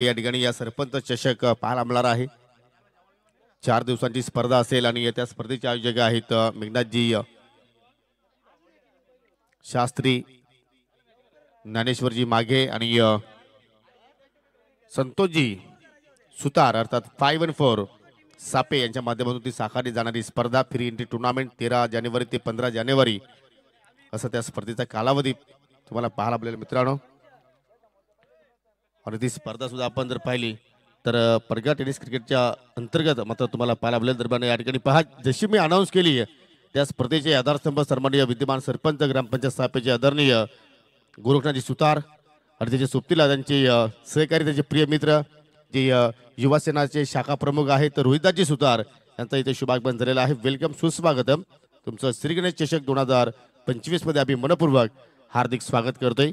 या ठिकाणी या सरपंच चषक पाहायला मिळणार आहे. 4 दिवसांची स्पर्धा असेल आणि त्या स्पर्धेचे आयोजक आहेत मेघनाथजी शास्त्री, ज्ञानेश्वरजी माघे आणि संतोषजी सुतार अर्थात 514 सापे यांच्या माध्यमातून ती साकारली जाणारी स्पर्धा फ्री एंट्री टुर्नामेंट 13 जानेवारी ते 15 जानेवारी असं त्या स्पर्धेचा कालावधी तुम्हाला पाहायला मिळेल मित्रांनो. आणि ती स्पर्धा सुद्धा आपण जर पाहिली तर परगा टेनिस क्रिकेटच्या अंतर्गत मात्र तुम्हाला पाहायला मिळेल. दरम्यान या ठिकाणी पहा, जशी मी अनाऊन्स केली त्या स्पर्धेचे आधारस्तंभ सन्माननीय विद्यमान सरपंच ग्रामपंचायत स्थापेचे आदरणीय गोरखनाथजी सुतार आणि त्याचे सोबतीला त्यांचे सहकारी त्याचे प्रिय मित्र जे युवा सेनाचे शाखा प्रमुख आहेत रोहितदासजी सुतार यांचा इथे शुभागमन झालेला आहे. वेलकम, सुस्वागतम. तुमचं श्री गणेश चषक 2025 मध्ये आम्ही मनपूर्वक हार्दिक स्वागत करतोय.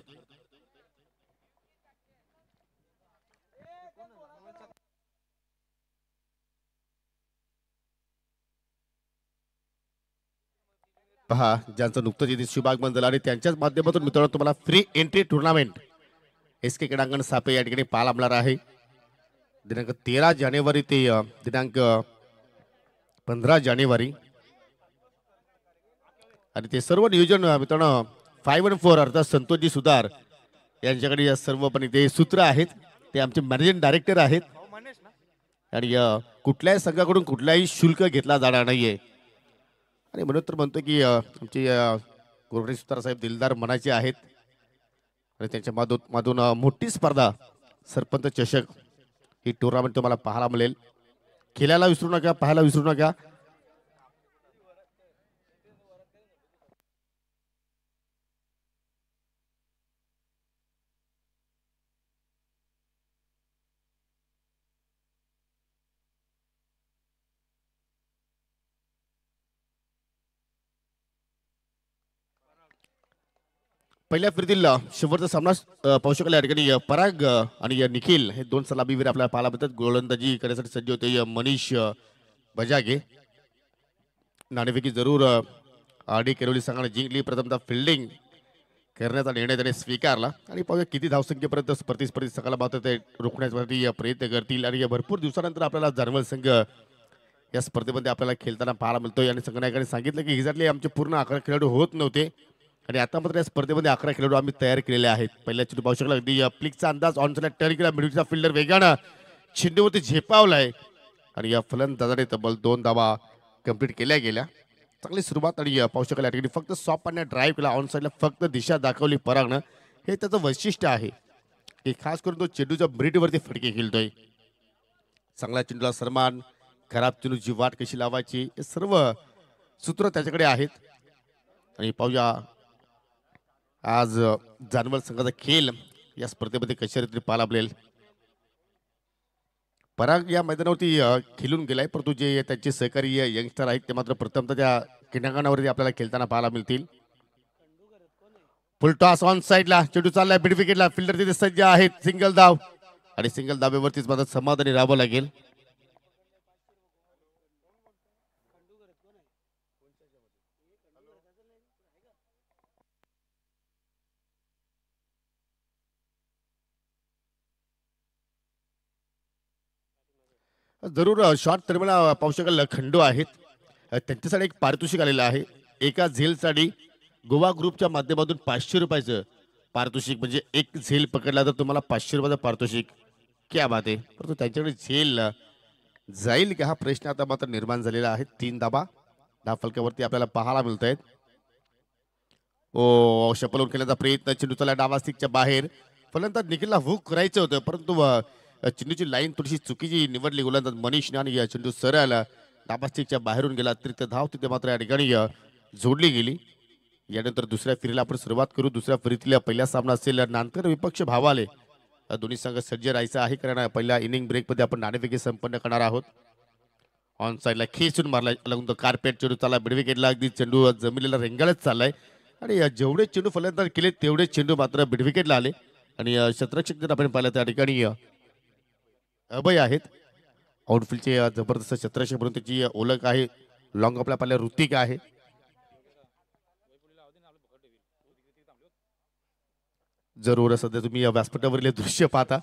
पहा, ज्यांचं नुकतंच इथे शुभागमन झालं आणि त्यांच्याच माध्यमातून मित्रांनो तुम्हाला फ्री एंट्री टुर्नामेंट एस के क्रीडांगण सापे या ठिकाणी पाहायला मिळणार आहे. दिनांक 13 जानेवारी ते दिनांक 15 जानेवारी आणि ते सर्व नियोजन मित्रांनो 514 अर्थात संतोषजी सुतार यांच्याकडे या सर्व पण इथे सूत्र आहेत. ते आमचे मॅनेजिंग डायरेक्टर आहेत आणि कुठल्याही संघाकडून कुठलाही शुल्क घेतला जाणार नाहीये. आणि म्हणून तर म्हणतो की आमचे गोरखनाथ सुतार साहेब दिलदार मनाचे आहेत आणि त्यांच्या मधून मोठी स्पर्धा सरपंच चषक ही टुर्नामेंट तुम्हाला पाहायला मिळेल. खेळायला विसरू नका, पाहायला विसरू नका. पहिल्या फेरीतील शेवटचा सामना पाहू शकाल या ठिकाणी पराग आणि निखिल हे दोन सलामीवीर आपल्याला पाहायला मिळतात. गोलंदाजी करण्यासाठी सज्ज होते मनीष बजागे. नाणेफेकी जरूर आडी केरोली संघाने जिंकली. प्रथमतः फिल्डिंग करण्याचा निर्णय त्याने स्वीकारला आणि पाहूया किती धावसंख्येपर्यंत स्पर्धी सकाळला मात्र ते रोखण्यासाठी प्रयत्न करतील. आणि भरपूर दिवसानंतर आपल्याला जानवल संघ या स्पर्धेमध्ये आपल्याला खेळताना पाहायला मिळतोय. आणि संघनायकाने सांगितलं की एक्झॅक्टली आमचे पूर्ण 11 खेळाडू होत नव्हते आणि आता मात्र या स्पर्धेमध्ये 11 खेळाडू आम्ही तयार केलेले आहेत. पहिल्या चेंडू पाहू शकला अगदी प्लिकचा अंदाज ऑनसाइड टर्न केला. मिडविकेटचा फिल्डर वेगानं चेंडूवरती झेपावलाय आणि या फलंदाजाने तब्बल 2 धावा कंप्लीट केल्या गेल्या. चांगली सुरुवात आणि पाहू शकाल या ठिकाणी फक्त सॉफ्ट पाण्यात ड्राईव्ह केला. ऑनसाइडला फक्त दिशा दाखवली परागनं. हे त्याचं वैशिष्ट्य आहे की खास करून तो चेंडूच्या ब्रिटवरती फटके खेळतोय. चांगल्या चेंडूला सन्मान, खराब चेंडूची वाट कशी लावायची हे सर्व सूत्र त्याच्याकडे आहेत. आणि पाहूया आज जानवल संघाचा खेळ या स्पर्धेमध्ये कशा रीतीने पाहायला मिळेल. पराग या मैदानावरती खेळून गेलाय, परंतु जे त्यांचे सहकारी यंगस्टर आहेत ते मात्र प्रथमतः त्या क्रीडांगणावरती आपल्याला खेळताना पाहायला मिळतील. फुल टॉस ऑन साइडला चेंडू चाललाय मिड विकेटला. फिल्डर तिथे सज्ज आहेत. सिंगल धाव आणि सिंगल धावेवरतीच मात्र समाधानी राहावं लागेल. जरूर शॉर्ट टर्मला पाहू शकाल खंडू आहेत. त्यांच्यासाठी एक पारितोषिक आलेलं आहे. एका झेलसाठी गोवा ग्रुपच्या माध्यमातून 500 रुपयाचं पारितोषिक, म्हणजे एक झेल पकडला तर तुम्हाला 500 रुपयाचं पारितोषिक. क्या बात आहे. परंतु त्यांच्याकडे झेल जाईल का हा प्रश्न आता मात्र निर्माण झालेला आहे. 3 धाबा फलकावरती आपल्याला पाहायला मिळत आहेत. ओ शपलून खेळण्याचा प्रयत्न. चेंडू चालला डावा स्टिकच्या बाहेर. फलंदाज निखिलला हुक करायचं होतं परंतु चेंडूची लाईन थोडीशी चुकीची निवडली गोलंदाज मनीषने आणि चेंडू सरळ डाबा स्टिकच्या बाहेरून गेला. अतिरिक्त धाव तिथे मात्र या ठिकाणी जोडली गेली. यानंतर दुसऱ्या फेरीला आपण सुरुवात करू. दुसऱ्या फेरीतल्या पहिला सामना असेल नांदकर विपक्ष भावाले. दोन्ही संघ सज्ज राहायचं आहे कारण पहिल्या इनिंग ब्रेकमध्ये आपण नाणेफेकी संपन्न करणार आहोत. ऑन साईडला खेचून मारला लागून कार्पेट. चेंडू चालला मिड विकेटला. अगदी चेंडू जमिनीला रेंगाळत चाललाय आणि जेवढे चेंडू फलंदाज केले तेवढे चेंडू मात्र मिड विकेटला आले. आणि क्षेत्ररक्षक जर आपण पाहिलं त्या ठिकाणी अभय आहेत. आउटफील्डचे जबरदस्त क्षेत्ररक्षक म्हणून त्याची ओळख आहे. लॉंग आपल्या पाहिल्या ऋतिक आहे. जरूर सध्या तुम्ही व्यासपीठावरील दृश्य पाहता.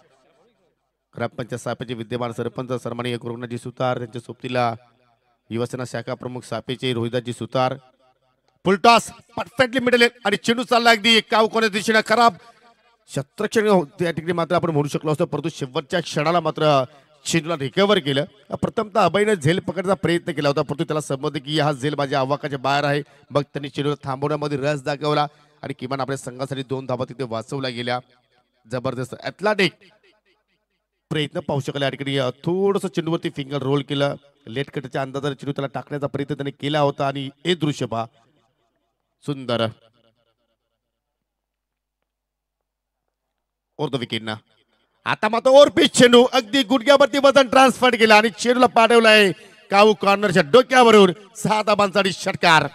ग्रामपंचायत सापेचे विद्यमान सरपंच सन्माननीय गुरुनाथजी सुतार, त्यांच्या सोबतीला युवासेना शाखा प्रमुख सापेचे रोहिदासजी सुतार. फुलटॉस परफेक्टली मिडल आणि चेंडू चालला अगदी काव कोणाच्या दिशेने खराब शत्रक्षण त्या ठिकाणी मात्र आपण म्हणू शकलो असतो, परंतु शेवटच्या क्षणाला मात्र चेंडूला रिकव्हर केलं. प्रथमतः अभयने झेल पकडण्याचा प्रयत्न केला होता, परंतु त्याला समजलं की हा झेल माझ्या आवाकाच्या बाहेर आहे. मग त्यांनी चेंडूला थांबवण्यामध्ये रस दाखवला आणि किमान आपल्या संघासाठी 2 धावा तिथे वाचवल्या गेल्या. जबरदस्त ॲथलेटिक प्रयत्न पाहू शकला. या ठिकाणी थोडंसं चेंडूवरती फिंगर रोल केलं. लेट कटच्या अंदाजाने चेंडू त्याला टाकण्याचा प्रयत्न त्याने केला होता आणि हे दृश्य पहा सुंदर ओर द विकेटना. आता मात्र ओर पिच चेंडू अगदी गुडघ्यावरती वजन ट्रान्सफर केला आणि चेंडूला पाठवलाय काऊ कॉर्नरच्या डोक्यावरून 6 धाबांसाठी षटकार.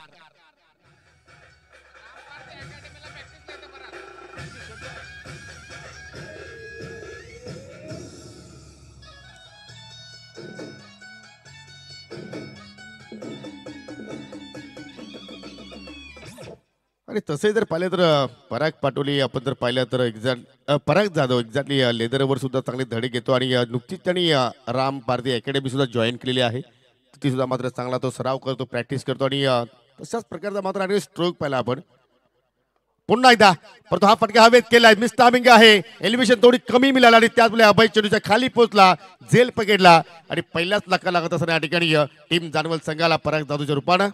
आणि तसे जर पाहिले तर पराग पाटोली आपण जर पाहिलं तर पराग जाधव एक्झॅक्टली लेदरवर सुद्धा चांगले धडे घेतो आणि नुकतीच त्यांनी राम पारधी अकॅडमी सुद्धा जॉईन केलेली आहे. ती सुद्धा मात्र चांगला तो सराव करतो, प्रॅक्टिस करतो आणि तशाच प्रकारचा मात्र आणि स्ट्रोक पाहिला आपण पुन्हा एकदा. परंतु हा फटका हवेत केलाय, मिस टायमिंग आहे, एलिव्हेशन थोडी कमी मिळाली आणि त्याचमुळे अभय चेंडूच्या खाली पोहोचला, झेल पकडला आणि पहिल्याच लक्का लागत असताना या ठिकाणी टीम जानवल संघाला पराग जाधवच्या रूपानं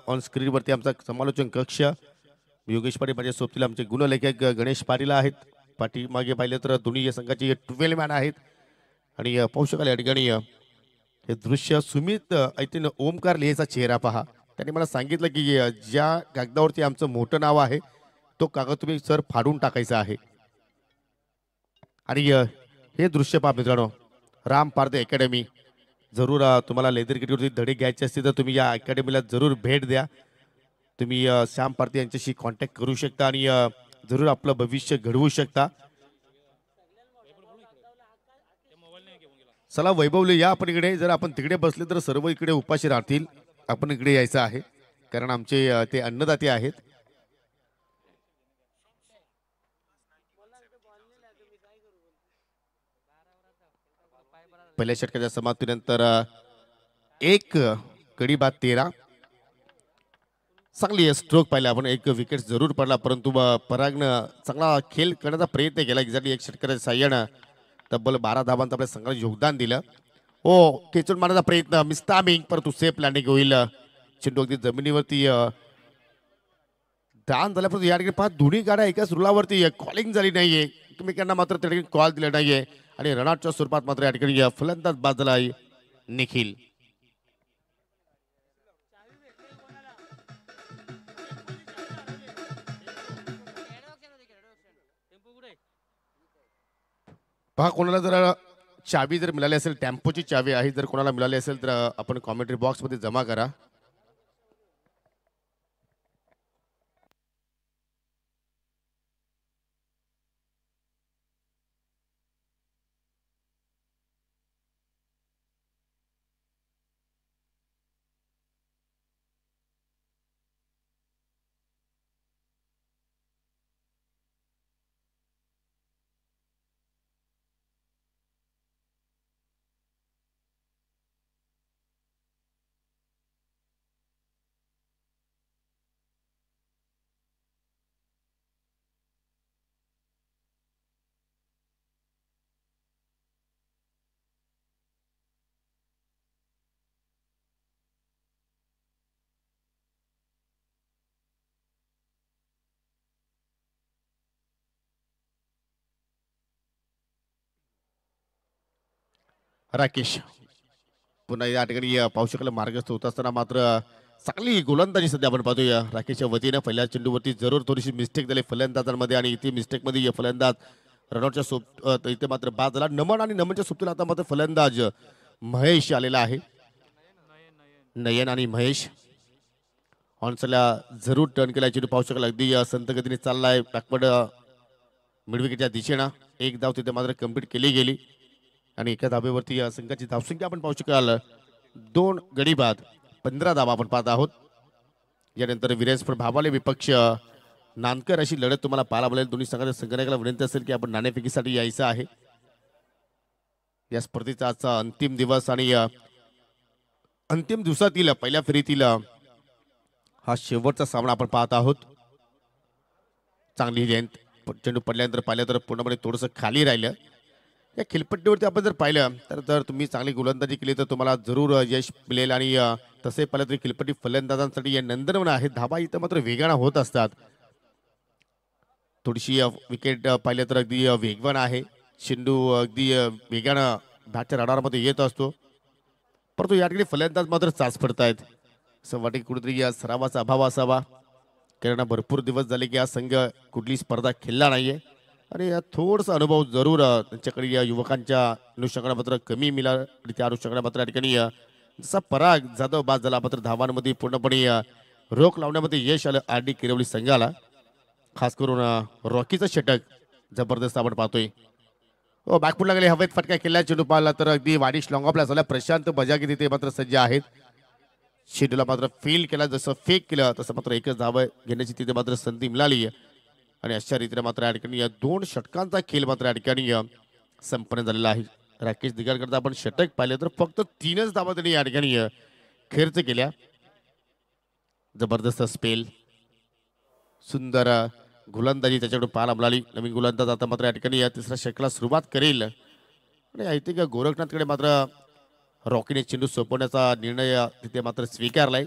ऑन स्क्रीनवरती आमचा समालोचन कक्ष योगेश पाटील माझ्या सोबतीला आमचे गुणलेखक गणेश पाटील आहेत. पाठीमागे पाहिले तर दोन्ही संघाचे 12 मॅन आहेत आणि पाहू शकाल या ठिकाणी हे दृश्य सुमित ऐतीन ओमकार लिहेचा चेहरा पहा. त्यांनी मला सांगितलं की ज्या कागदावरती आमचं मोठं नाव आहे तो कागद तुम्ही सर फाडून टाकायचा आहे. आणि हे दृश्य पहा मित्रांनो, राम पारधी अकॅडमी. जरूर तुम्हाला लेदर किटवरती धडे घ्यायचे असतील तर तुम्ही या अकॅडमीला जरूर भेट द्या. तुम्ही श्याम पारधी यांच्याशी कॉन्टॅक्ट करू शकता आणि जरूर आपलं भविष्य घडवू शकता. चला वैभवले या आपण इकडे. जर आपण तिकडे बसले तर सर्व इकडे उपाशी राहतील. आपण इकडे यायचं आहे कारण आमचे ते अन्नदाते आहेत. पहिल्या षटकाच्या समाप्तीनंतर एक कडी बाद 13. चांगली स्ट्रोक पाहिला आपण, एक विकेट जरूर पडला परंतु परागनं चांगला खेळ करण्याचा प्रयत्न केला. एक्झॅक्टली एक षटकाच्या साह्यानं तब्बल 12 धावांचं आपल्या संघाला योगदान दिलं. हो खेचून मारण्याचा प्रयत्न, मिस टायमिंग, परंतु सेफ लँडिंग होईल. चेंडू अगदी जमिनीवरती दान झाल्यापासून या ठिकाणी 5 दोन्ही गाड्या एकाच रुलावरती कॉलिंग झाली नाहीये, एकमेकांना मात्र त्या ठिकाणी कॉल दिला नाहीये आणि रनआउटच्या स्वरूपात मात्र या ठिकाणी फलंदाज बाद झाला आहे निखिल. पहा कोणाला जर चावी जर मिळाली असेल, टेम्पोची चावी आहे, जर कोणाला मिळाली असेल तर आपण कॉमेंट्री बॉक्स मध्ये जमा करा. राकेश पुन्हा या ठिकाणी पाहू शकलं मार्गस्थ होत असताना मात्र चांगली गोलंदाजी सध्या आपण पाहतोय राकेशच्या वतीने. पहिल्या चेंडूवरती जरूर थोडीशी मिस्टेक झाली फलंदाजांमध्ये आणि इथे मिस्टेक मध्ये फलंदाज रनआउटच्या सोबत इथे मात्र बाद झाला. नमन आणि नमनच्या सोबतीला आता मात्र फलंदाज महेश आलेला आहे. नयन आणि महेश ऑनसला जरूर टर्न केला चेंडू पाहू शकाल अगदी संत गतीने चाललाय बॅकवर्ड मिडविकेटच्या दिशेनं एक धाव तिथे मात्र कंप्लीट केली गेली आणि एका धाबेवरती या संघाची धावसंख्या आपण पाहू शकाल 2 गडी बाद 15 धावा आपण पाहत आहोत. यानंतर विरेस्पर भाबाले विपक्ष नानकर अशी लढत तुम्हाला पाहायला मिळेल. दोन्ही संघाच्या संघटनाला विनंती असेल की आपण नाणेफेकीसाठी यायचं आहे. या स्पर्धेचा आजचा अंतिम दिवस आणि अंतिम दिवसातील पहिल्या फेरीतील हा शेवटचा सामना आपण पाहत आहोत. चांगली लेंथ चेंडू पडल्यानंतर पाहिलं तर पूर्णपणे थोडंसं खाली राहिलं. या खेळपट्टीवरती आपण जर पाहिलं तर तुम्ही चांगली गोलंदाजी केली तर तुम्हाला जरूर यश मिळेल आणि तसे पाहिलं तरी खेळपट्टी फलंदाजांसाठी या नंदनवन आहे. धाबा इथं मात्र वेगानं होत असतात. थोडीशी विकेट पाहिलं तर अगदी वेगवान आहे. चेंडू अगदी वेगानं बॅटच्या रडारमध्ये येत असतो परंतु या ठिकाणी फलंदाज मात्र चाच पडतायत. असं वाटतं कुठेतरी या सरावाचा अभाव असावा कारण भरपूर दिवस झाले की हा संघ कुठली स्पर्धा खेळला नाहीये आणि थोडंसं अनुभव जरूर त्यांच्याकडे या युवकांच्या अनुषंगाने मात्र कमी मिळाला आणि त्या अनुषंगाने मात्र या ठिकाणी जसा पराग जाधव बाद झाला मात्र धावांमध्ये पूर्णपणे रोख लावण्यामध्ये यश आलं आर.डी. किरवली संघाला. खास करून रॉकीचं षटक जबरदस्त आपण पाहतोय. हो बॅकफुटला गेले हवेत फटका केला चेंडू पाहिला तर अगदी वाडिश लॉंग ऑफला झाला. प्रशांत बजागी तिथे मात्र सज्ज आहेत. शेड्यूला मात्र फेल केला जसं फेक केलं तसं मात्र एकच धाव घेण्याची तिथे मात्र संधी मिळाली आणि अशा रीतीने मात्र या ठिकाणी या 2 षटकांचा खेळ मात्र या ठिकाणी संपन्न झालेला आहे. राकेश दिगार करता आपण षटक पाहिले तर फक्त 3च धावा त्यांनी या ठिकाणी खर्च केल्या. जबरदस्त स्पेल सुंदर गोलंदाजी त्याच्याकडून पाहायला मिळाली. नवीन गोलंदाज आता मात्र या ठिकाणी या तिसऱ्या षटकाला सुरुवात करेल आणि आय थिंक गोरखनाथकडे मात्र रॉकीने चेंडू सोपवण्याचा निर्णय तिथे मात्र स्वीकारलाय.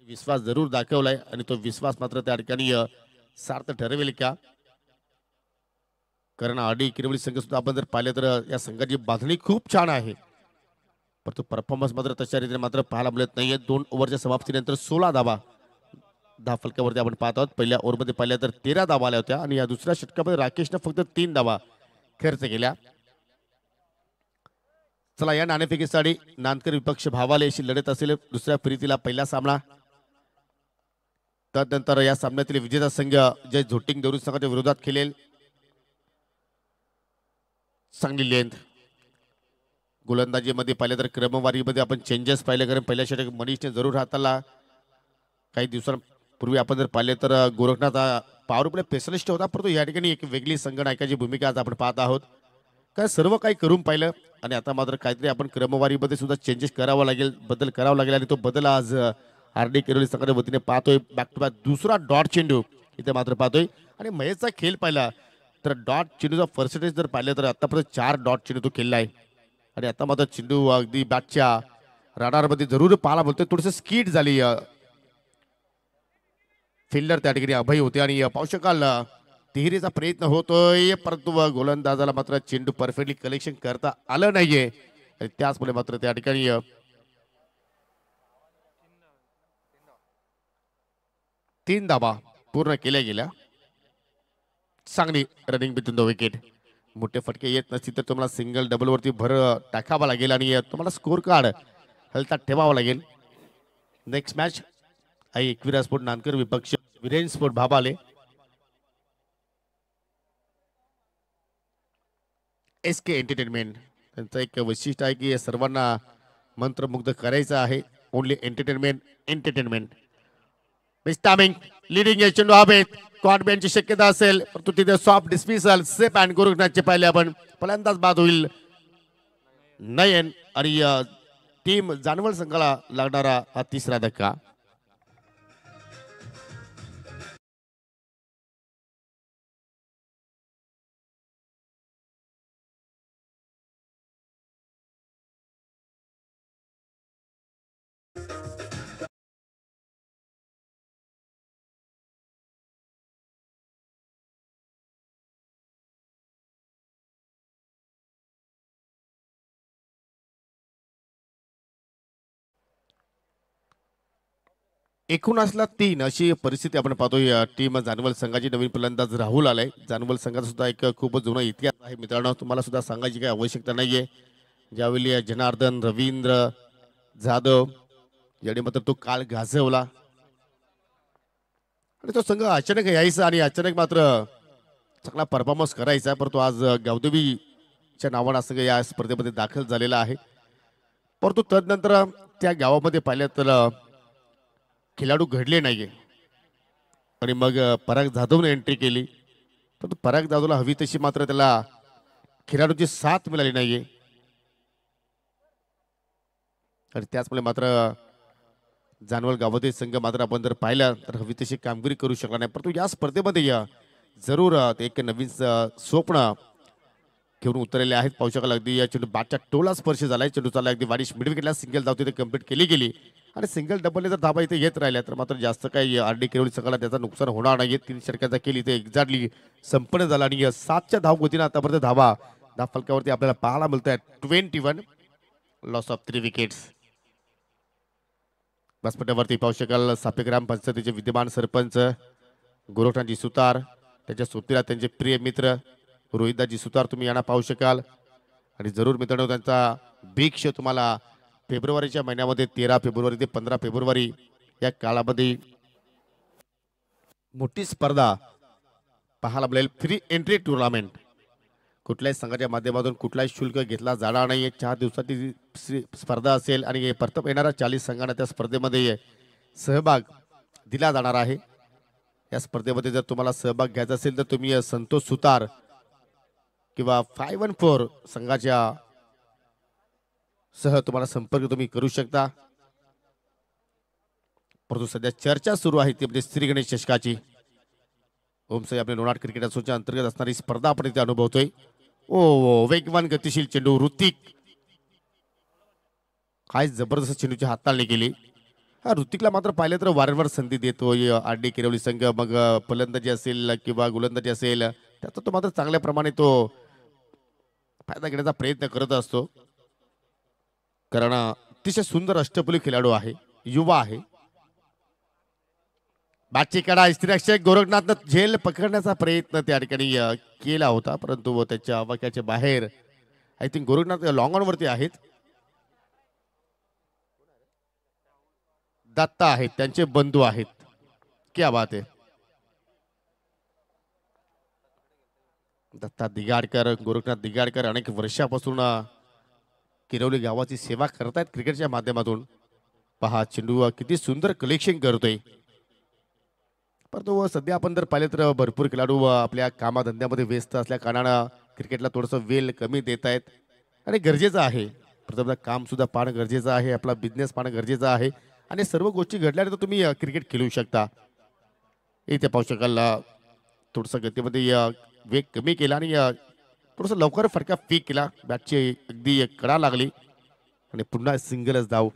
विश्वास जरूर दाखवलाय आणि तो विश्वास मात्र त्या ठिकाणी सार्थ ठरवेल का कारण आर.डी. किरवली संघ सुद्धा आपण जर पाहिले तर या संघाची बांधणी खूप छान आहे परंतु परफॉर्मन्स मात्र तशा रीतीने मात्र पाहायला मिळत नाहीये. 2 ओव्हरच्या समाप्तीनंतर 16 धावा फलकावरती आपण पाहत आहोत. पहिल्या ओव्हरमध्ये पाहिल्या तर 13 धावा आल्या होत्या आणि या दुसऱ्या षटकामध्ये राकेशने फक्त 3 धावा खर्च केल्या. चला या नाणेफेकीसाठी नानकर विपक्ष भावाले अशी लढत असेल दुसऱ्या फेरीतीला पहिला सामना. त्यानंतर या सामन्यातील विजेता संघ जय झोटिंग देवरू संघाच्या विरोधात खेळेल. चांगली लेंथ गोलंदाजीमध्ये पाहिलं तर क्रमवारीमध्ये आपण चेंजेस पाहिले कारण पहिल्या षटक मनीषने जरूर हाताळला. काही दिवसांपूर्वी आपण जर पाहिले तर गोरखनाथ पॉवर प्ले स्पेशलिस्ट होता परंतु या ठिकाणी एक वेगळी संघनायकाची भूमिका आज आपण पाहत आहोत. काय सर्व काही करून पाहिलं आणि आता मात्र काहीतरी आपण क्रमवारीमध्ये सुद्धा चेंजेस करावा लागेल बदल करावा लागेल आणि तो बदल आज आर.डी. किरवली संघाच्या वतीने पाहतोय. बॅक टू बॅक दुसरा डॉट चेंडू इथे मात्र पाहतोय आणि महेशचा खेळ पाहिला तर डॉट चेंडूचा पर्सेंटेज जर पाहिलं तर आतापर्यंत 4 डॉट चेंडू तो खेळला आहे आणि आता मात्र चेंडू अगदी बॅटच्या राडारमध्ये जरूर पाहायला बोलतोय. थोडंसं स्कीड झाली. फिल्डर त्या ठिकाणी अभय होते आणि पाहू शकाल तिहेरीचा प्रयत्न होतोय परंतु गोलंदाजाला मात्र चेंडू परफेक्टली कलेक्शन करता आलं नाहीये आणि त्याचमुळे मात्र त्या ठिकाणी 3 धावा पूर्ण केल्या गेल्या. चांगली रनिंग बिटवीन द विकेट. मोठे फटके येत नसतील तर तुम्हाला सिंगल डबल वरती भर टाकावा लागेल आणि तुम्हाला स्कोर कार्ड हलता ठेवावा लागेल. नेक्स्ट मॅच आहे एकविरा स्पोर्ट नानकर विपक्ष विरेन स्पोर्ट भाबाले. SK एंटरटेनमेंट त्यांचं एक वैशिष्ट्य आहे की सर्वांना मंत्रमुग्ध करायचं आहे. ओनली एंटरटेनमेंट टायमिंग लीडिंग चेंडू हवेत कॉर्नबॅनची शक्यता असेल परंतु तिथे सॉफ्ट डिस्मिसल सेप अँड गोरखनाथचे पाहिले आपण फलंदाज बाद होईल नयन आणि टीम जानवल संघाला लागणारा हा तिसरा धक्का. एकोणासला 3 अशी परिस्थिती आपण पाहतोय. टीम जानवल संघाची नवीन फलंदाज राहुल आलाय. जानवल संघाचा सुद्धा एक खूप जुना इतिहास आहे मित्रांनो. तुम्हाला सुद्धा सांगायची काही आवश्यकता नाहीये. ज्यावेळी जनार्दन रवींद्र जाधव याने मात्र तो काळ गाजवला आणि तो संघ अचानक यायचा आणि अचानक मात्र चांगला परफॉर्मन्स करायचा. परंतु आज गावदेवीच्या नावानं संघ या स्पर्धेमध्ये दाखल झालेला आहे. परंतु तदनंतर त्या गावामध्ये पाहिलं तर खेळाडू घडले नाहीये आणि मग पराग जाधवने एंट्री केली. परंतु पराग जाधवला हवी तशी मात्र त्याला खेळाडूची साथ मिळाली नाहीये आणि त्याचमुळे मात्र जानवल गावातील संघ मात्र आपण जर पाहिलं तर हवी तशी कामगिरी करू शकला नाही. परंतु या स्पर्धेमध्ये जरूर एक नवीन स्वप्न घेऊन उतरलेले आहेत. पाहू शकाल अगदी या चेंडू बॅटच्या टोला स्पर्श झालाय. चेंडू चालला अगदी वाढीश मिड विकेटला सिंगल धाव तिथे कंप्लीट केली गेली आणि सिंगल डबलने जर धाबा इथे येत राहिल्या तर मात्र जास्त काही आरडी किरवली संघाला त्याचा नुकसान होणार नाही. 3 षटकांचा केली इथे एक्झॅक्टली संपन्न झाला आणि 7च्या धाव गतीने आतापर्यंत धावा फलकावरती आपल्याला पाहायला मिळत आहे. 21 लॉस ऑफ 3 विकेट्स. व्यासपीठावरती पाहू शकाल सापे ग्रामपंचायतीचे विद्यमान सरपंच गोरखनाथजी सुतार, त्यांच्या सोबतीला त्यांचे प्रिय मित्र रोहितदाजी सुतार तुम्ही यांना पाहू शकाल आणि जरूर मित्रांनो त्यांचा बिग शो तुम्हाला फेब्रुवारीच्या महिन्यामध्ये 13 फेब्रुवारी ते 15 फेब्रुवारी या काळामध्ये मोठी स्पर्धा पाहायला मिळेल. फ्री एंट्री टुर्नामेंट कुठल्याही संघाच्या माध्यमातून कुठलाही शुल्क घेतला जाणार नाही. 4 दिवसाची स्पर्धा असेल आणि परत येणाऱ्या 40 संघांना त्या स्पर्धेमध्ये सहभाग दिला जाणार आहे. या स्पर्धेमध्ये जर तुम्हाला सहभाग घ्यायचा असेल तर तुम्ही संतोष सुतार किंवा 514 संघाच्या सह तुम्हाला संपर्क तुम्ही करू शकता. परंतु सध्या चर्चा सुरू आहे ती म्हणजे श्री गणेश चषकाची. ओमसाई आपल्या लोणार क्रिकेट असोसिएशनच्या अंतर्गत असणारी स्पर्धा आपण इथे अनुभवतोय. ओ वेगवान गतिशील चेंडू ऋतिक, काय जबरदस्त चेंडूची हाताळणी केली. हा ऋतिकला मात्र पाहिलं तर वारंवार संधी देतोय आरडी किरवली संघ. मग फलंदाजी असेल किंवा गोलंदाजी असेल त्याचा तो मात्र चांगल्या प्रमाणे तो फायदा घेण्याचा प्रयत्न करत असतो. कारण अतिशय सुंदर अष्टपैलू खेळाडू आहे, युवा आहे. बाची कडा इस्त्रीरक्षक गोरखनाथनं झेल पकडण्याचा प्रयत्न त्या ठिकाणी केला होता परंतु त्याच्या वाक्याच्या बाहेर I think Gorakhnath long on वरती आहेत. दत्ता आहेत त्यांचे बंधू आहेत. क्या बात आहे. दत्ता दिगाडकर, गोरखनाथ दिगाडकर अनेक वर्षापासून किरवली गावाची सेवा करतायत क्रिकेटच्या माध्यमातून. पहा चेंडू किती सुंदर कलेक्शन करतोय. परंतु सध्या आपण जर पाहिले तर भरपूर खेळाडू आपल्या कामाधंद्यामध्ये व्यस्त असल्या कारणानं क्रिकेटला थोडंसं वेळ कमी देत आहेत आणि गरजेचं आहे. प्रथम काम सुद्धा पाहणं गरजेचं आहे, आपला बिझनेस पाहणं गरजेचं आहे आणि सर्व गोष्टी घडल्यानंतर तुम्ही क्रिकेट खेळू शकता. इथे पाहू शकाल थोडंसं गतीमध्ये वेग कमी केला आणि थोडंसं लवकर फटका फेक केला. बॅटची अगदी कडा लागली आणि पुन्हा सिंगलच धाव.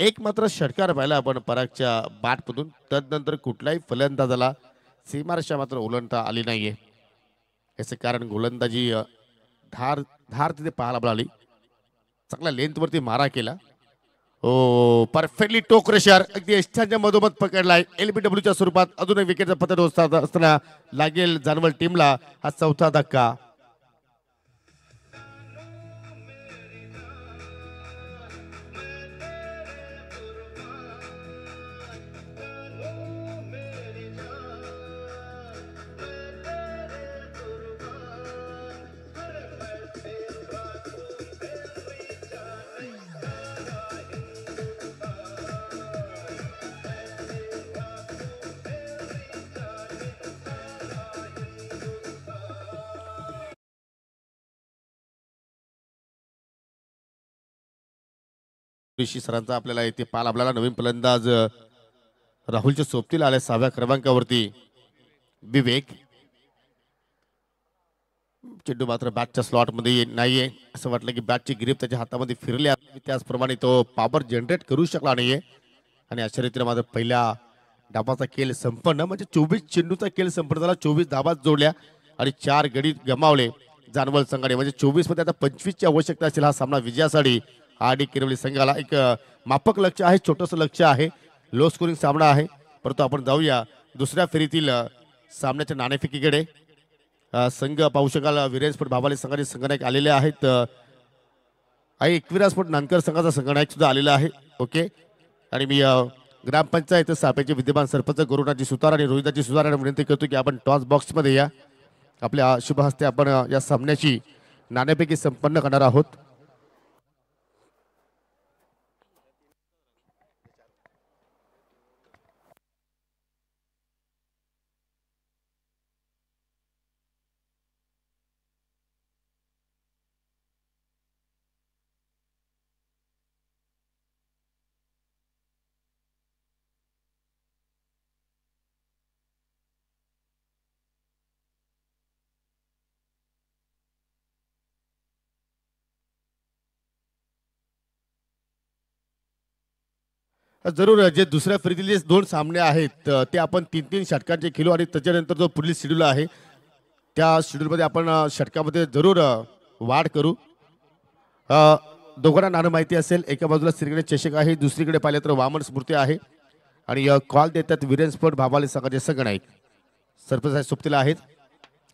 एक मात्र षटकार पाहिला आपण परागच्या बॅटमधून. तदनंतर कुठल्याही फलंदाजाला सीमारेषा मात्र ओलांडता आली नाहीये. याचे कारण गोलंदाजी धार तिथे पाहायला मिळाली. चांगल्या लेंथवरती मारा केला. ओ परफेक्टली टोक रेशर अगदी एस्टाच्या मधोमध पकडलाय. LBWच्या स्वरूपात अजून एक विकेटचा पतन असताना लागेल जानवल टीमला हा 4था धक्का. ऋषी सरांचा आपल्याला इथे आपल्याला नवीन फलंदाज राहुलच्या सोबतीला आले 6व्या क्रमांकावरती विवेक. चेंडू मात्र बॅटच्या स्लॉट मध्ये नाहीये. असं वाटलं की बॅटची ग्रीप त्याच्या हातामध्ये फिरली, त्याचप्रमाणे तो पॉवर जनरेट करू शकला नाहीये आणि अशा रीतीने मात्र पहिल्या डावाचा खेळ संपन्न म्हणजे 24 चेंडूचा खेळ संपन्न झाला. 24 धावा जोडल्या आणि 4 गडी गमावले जानवल संघाने. म्हणजे 24 मध्ये आता 25ची आवश्यकता असेल हा सामना विजयासाठी. आरडी किरवली संघाला एक माफक लक्ष आहे, छोटंसं लक्ष आहे, लो स्कोरिंग सामना आहे. परंतु आपण जाऊया दुसऱ्या फेरीतील सामन्याच्या नाणेफेकीकडे. संघ पाहू शकाल विरेन स्पोर्ट बाबाले संघाचे संघनायक आलेले आहेत. एकविरा स्पोर्ट नानकर संघाचा संघनायक सुद्धा आलेला आहे. ओके आणि मी ग्रामपंचायत सापेचे विद्यमान सरपंच गुरुनाथजी सुतार आणि रोहिदाजी सुतार यांना विनंती करतो की आपण टॉस बॉक्समध्ये या. आपल्या शुभ हस्ते आपण या सामन्याची नाणेफेकी संपन्न करणार आहोत. जरूर जे दुसऱ्या फेरीतील जे दोन सामने आहेत ते आपण 3-3 षटकांचे खेळू आणि त्याच्यानंतर जो पुढील शेड्यूल आहे त्या शेड्यूलमध्ये आपण षटकामध्ये जरूर वाढ करू. दोघांना नाणं माहिती असेल. एका बाजूला श्रीगणेश चषक आहे, दुसरीकडे पाहिलं तर वामन स्मृती आहे आणि कॉल देतात वीरेन स्पोर्ट भाबाले संघाचे संघनायक सरपंच साहेब सोबतीला आहेत.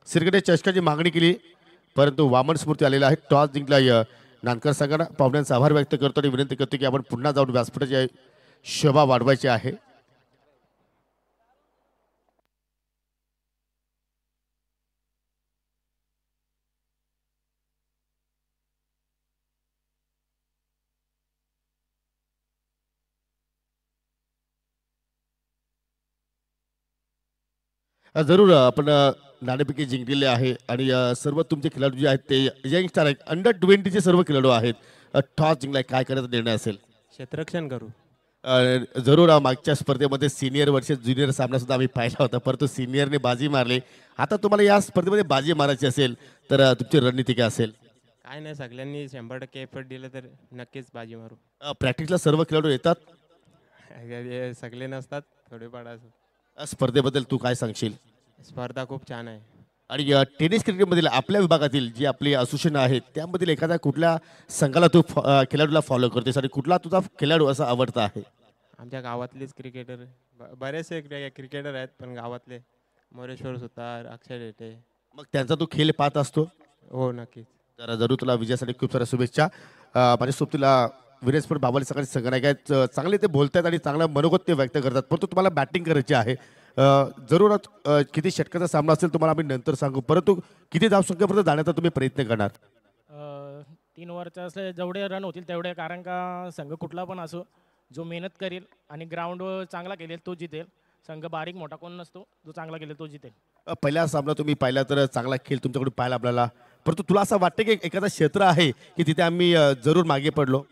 श्रीगणेश चषकाची मागणी केली परंतु वामन स्मृती आलेला आहे. टॉस जिंकला नानकर संघानं. पाहुण्यांचा आभार व्यक्त करतो आणि विनंती करतो की आपण पुन्हा जाऊन व्यासपीठाची शोभा वाढवायची आहे. जरूर आपण नाणेफेकी जिंकलेले आहे आणि सर्व तुमचे खेळाडू जे आहेत ते यंगस्टार आहेत. अंडर 20चे सर्व खेळाडू आहेत. टॉस जिंकलाय, काय करायचा निर्णय असेल? क्षेत्ररक्षण करू. जरूर मागच्या स्पर्धेमध्ये सिनियर वर्सेस ज्युनियर सामना सुद्धा आम्ही पाहिला होता परंतु सिनियरने बाजी मारली. आता तुम्हाला या स्पर्धेमध्ये बाजी मारायची असेल तर तुमची रणनीती काय असेल? काय नाही, सगळ्यांनी 100% एफर्ट दिलं तर नक्कीच बाजी मारू. प्रॅक्टिसला सर्व खेळाडू येतात? हे सगळे नसतात, थोडेफार असं. स्पर्धेबद्दल तू काय सांगशील? स्पर्धा खूप छान आहे. आणि टेनिस क्रिकेटमधील आपल्या विभागातील जी आपली असोसिएशन आहे त्यामधील एखाद्या कुठल्या संघाला तू खेळाडूला फॉलो करतेस आणि कुठला तुझा खेळाडू असा आवडता आहे? आमच्या गावातलेच क्रिकेटर, बरेचसे क्रिकेटर आहेत पण गावातले मोरेश्वर सुतार, अक्षय रेटे. मग त्यांचा तू खेळ पाहत असतो? हो नक्कीच. तर जरूर तुला विजयासाठी खूप साऱ्या शुभेच्छा. माझ्या सोबतीला वीरेश्वर बाबाले सगळे संघनायक आहेत. चांगले ते बोलतात आणि चांगला मनोगत ते व्यक्त करतात परंतु तुम्हाला बॅटिंग करायची आहे. जरूरच किती षटकाचा सामना असेल तुम्हाला आम्ही नंतर सांगू परंतु किती धावसंख्येपर्यंत जाण्याचा तुम्ही प्रयत्न करणार? 3 ओव्हरच्या असले जेवढे रन होतील तेवढे, कारण का संघ कुठला पण असो जो मेहनत करेल आणि ग्राउंडवर चांगला केलेल तो जितेल. संघ बारीक मोठा कोण नसतो, जो चांगला केलेल तो जितेल. पहिला सामना तुम्ही पाहिला तर चांगला खेळ तुमच्याकडून पाहायला आपल्याला परंतु तुला असं वाटतं की एखादा क्षेत्र आहे की तिथे आम्ही जरूर मागे पडलो?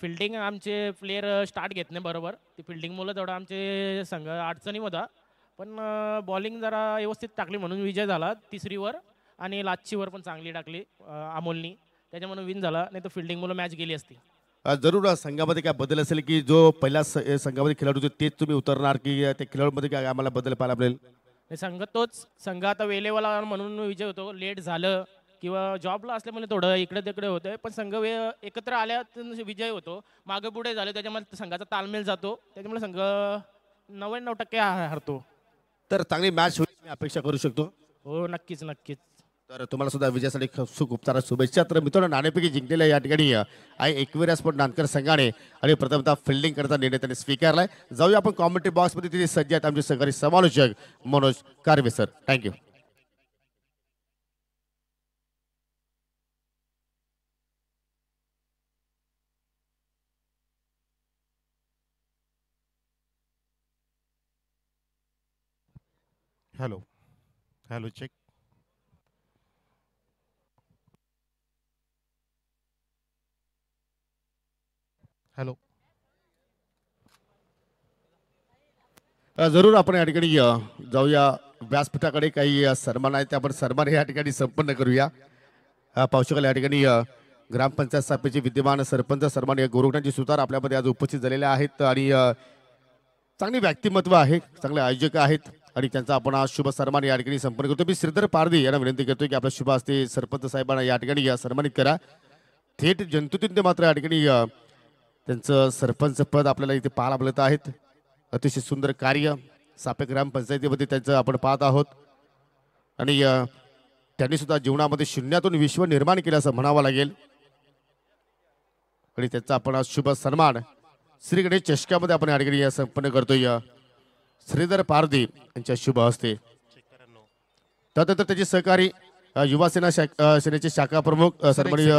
फिल्डिंग आमचे प्लेयर स्टार्ट घेत नाही बरोबर. ती फिल्डिंगमुळे तेवढा आमचे संघ अडचणीमध्ये होता. पण बॉलिंग जरा व्यवस्थित टाकली म्हणून विजय झाला 3रीवर आणि लास्टचीवर पण चांगली टाकली अमोलनी, त्याच्यामुळे विन झाला. नाही तर फिल्डिंगमुळे मॅच गेली असती. जरूर संघामध्ये काय बदल असेल की जो पहिला संघामध्ये खेळाडू होते तेच तुम्ही उतरणार की त्या खेळाडूमध्ये काय आम्हाला बदल पाहायला मिळेल? संघ तोच. संघ आता वेलेवाला म्हणून विजय होतो. लेट झालं किंवा जॉबला असल्यामुळे थोडं इकडे तिकडे होतं पण संघ एकत्र आल्या विजय होतो. मागे पुढे झाले त्याच्यामुळे संघाचा ताळमेळ जातो, त्याच्यामुळे संघ 99% हरतो. तर चांगली मॅच होईल मी अपेक्षा करू शकतो. हो नक्कीच नक्कीच. तर तुम्हाला सुद्धा विजयासाठी खूप साऱ्या शुभेच्छा. तर मित्रांनो नाणेफेकी जिंकलेल्या या ठिकाणी एकविरा स्पोर्ट नानकर संघाने आणि प्रथमतः फिल्डिंग करता निर्णय त्यांनी स्वीकारलाय. जाऊया आपण कॉमेंट्री बॉक्समध्ये. तिथे सज्ज आहेत आमचे सहकारी समालोचक Manoj Karve sir. Thank you. Hello hello check. Hello. जरूर आपण या ठिकाणी जाऊया व्यासपीठाकडे. काही सन्मान आहेत ते आपण सन्मान या ठिकाणी संपन्न करूया. पाहू शकाल या ठिकाणी ग्रामपंचायत सभेचे विद्यमान सरपंच सन्माननीय गोरखनाथजी सुतार आपल्यामध्ये आज उपस्थित झालेले आहेत आणि चांगली व्यक्तिमत्व आहे, चांगले आयोजक आहेत आणि त्यांचा आपण आज शुभ सन्मान या ठिकाणी संपन्न करतो. मी श्रीधर पारधी यांना विनंती करतो की आपल्या शुभ हस्ते सरपंच साहेबांना या ठिकाणी सन्मानित करा. थेट जंतूतून ते मात्र या ठिकाणी त्यांचं सरपंच पद आपल्याला इथे पाहायला मिळत आहेत. अतिशय सुंदर कार्य सापे ग्रामपंचायतीमध्ये त्यांचं आपण पाहत आहोत आणि त्यांनी सुद्धा जीवनामध्ये शून्यातून विश्व निर्माण केलं असं म्हणावं लागेल आणि त्यांचा आपण आज शुभ सन्मान श्री गणेश चषकामध्ये आपण या ठिकाणी संपन्न करतोय श्रीधर पारधी यांच्या शुभ हस्ते. त्यानंतर त्याचे सहकारी युवा सेनेचे शाखा प्रमुख सन्माननीय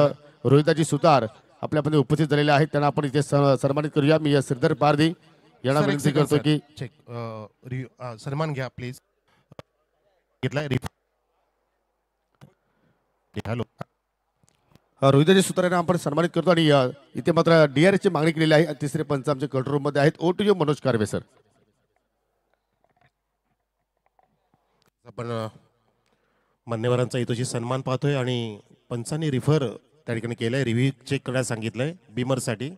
रोहिताजी सुतार आपल्यामध्ये उपस्थित झालेले आहेत. त्यांना आपण इथे सन्मानित करूया. मी श्रीधर पारधी यांना विनंती करतो की चेक सन्मान घ्या प्लीज. घेतलाय हॅलो. रोहिताजी सुतार यांना आपण सन्मानित करतो आणि इथे मात्र DRS ची मागणी केलेली आहे. तिसरे पंच आमचे कंट्रोल रूम मध्ये आहेत. Oh to you Manoj Karve sir. आपण मान्यवरांचा इथोशी सन्मान पाहतोय आणि पंचांनी रिफर त्या ठिकाणी केलंय. रिव्ह्यू चेक करायला सांगितलंय बीमरसाठी.